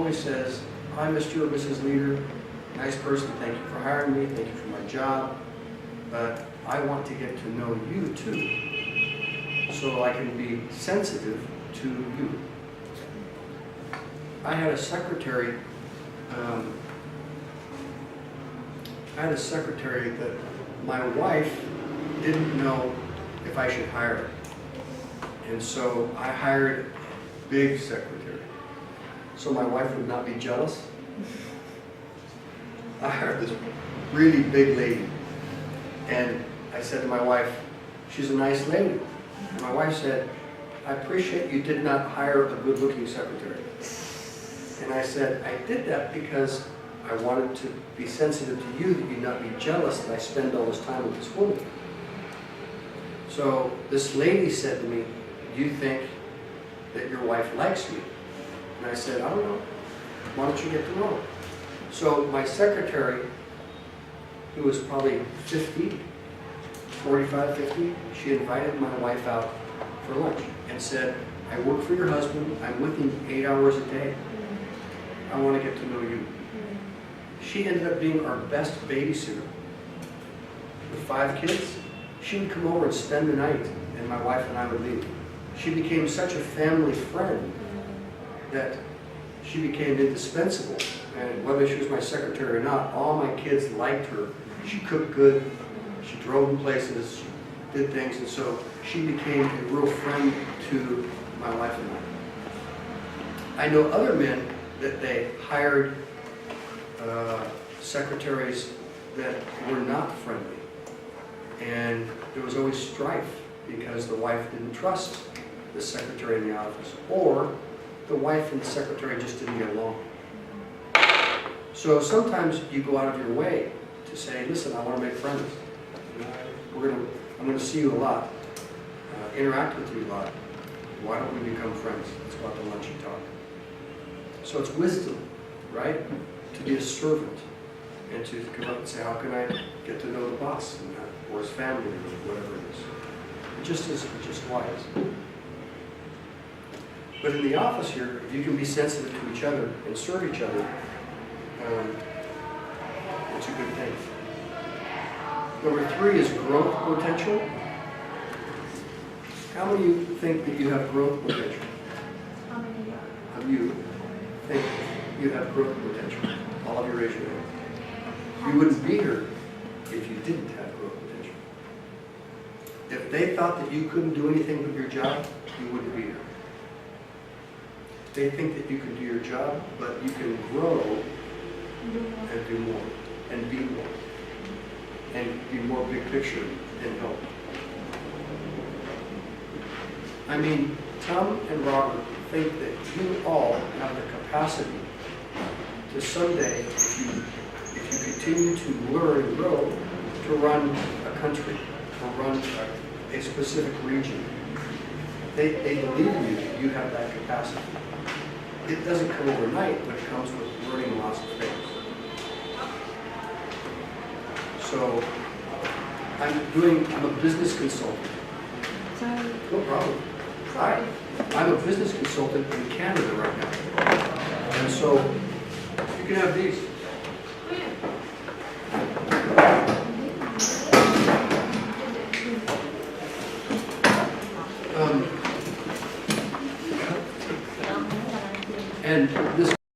always says, "Hi, Mr. or Mrs. Leader, nice person, thank you for hiring me, thank you for my job, but I want to get to know you too, so I can be sensitive to you." I had a secretary that my wife didn't know if I should hire her. And so I hired a big secretary, so my wife would not be jealous. I hired this really big lady, and I said to my wife, "She's a nice lady." And my wife said, "I appreciate you did not hire a good-looking secretary." And I said, "I did that because I wanted to be sensitive to you, that you'd not be jealous that I spend all this time with this woman." So this lady said to me, "Do you think that your wife likes me?" And I said, "I don't know. Why don't you get to know her?" So my secretary, who was probably 50, 45, 50, she invited my wife out for lunch and said, "I work for your husband. I'm with him 8 hours a day. I want to get to know you." She ended up being our best babysitter. With 5 kids, she would come over and spend the night, and my wife and I would leave. She became such a family friend that she became indispensable. And whether she was my secretary or not, all my kids liked her. She cooked good, she drove them places, she did things, and so she became a real friend to my wife and I. I know other men that they hired secretaries that were not friendly. And there was always strife because the wife didn't trust the secretary in the office, or the wife and the secretary just didn't get along. So sometimes you go out of your way to say, "Listen, I want to make friends. I'm going to see you a lot, interact with you a lot. Why don't we become friends? Let's go out to lunch and talk." So it's wisdom, right? To be a servant and to come up and say, "How can I get to know the boss or his family or whatever it is?" It just is just wise. But in the office here, if you can be sensitive to each other and serve each other, it's a good thing. Number 3 is growth potential. How many of you think that you have growth potential? How many Of you think you have growth potential? All of you raise your hand. You wouldn't be here if you didn't have growth potential. If they thought that you couldn't do anything with your job, you wouldn't be here. They think that you can do your job, but you can grow and do more, and be more, and be more big picture and help. I mean, Tom and Robert think that you all have the capacity to someday, if you continue to learn and grow, to run a country or run a specific region. They believe in you that you have that capacity. It doesn't come overnight, but it comes with learning lots of things. So I'm a business consultant. Sorry. No problem. Hi. I'm a business consultant in Canada right now. And so you can have these. And this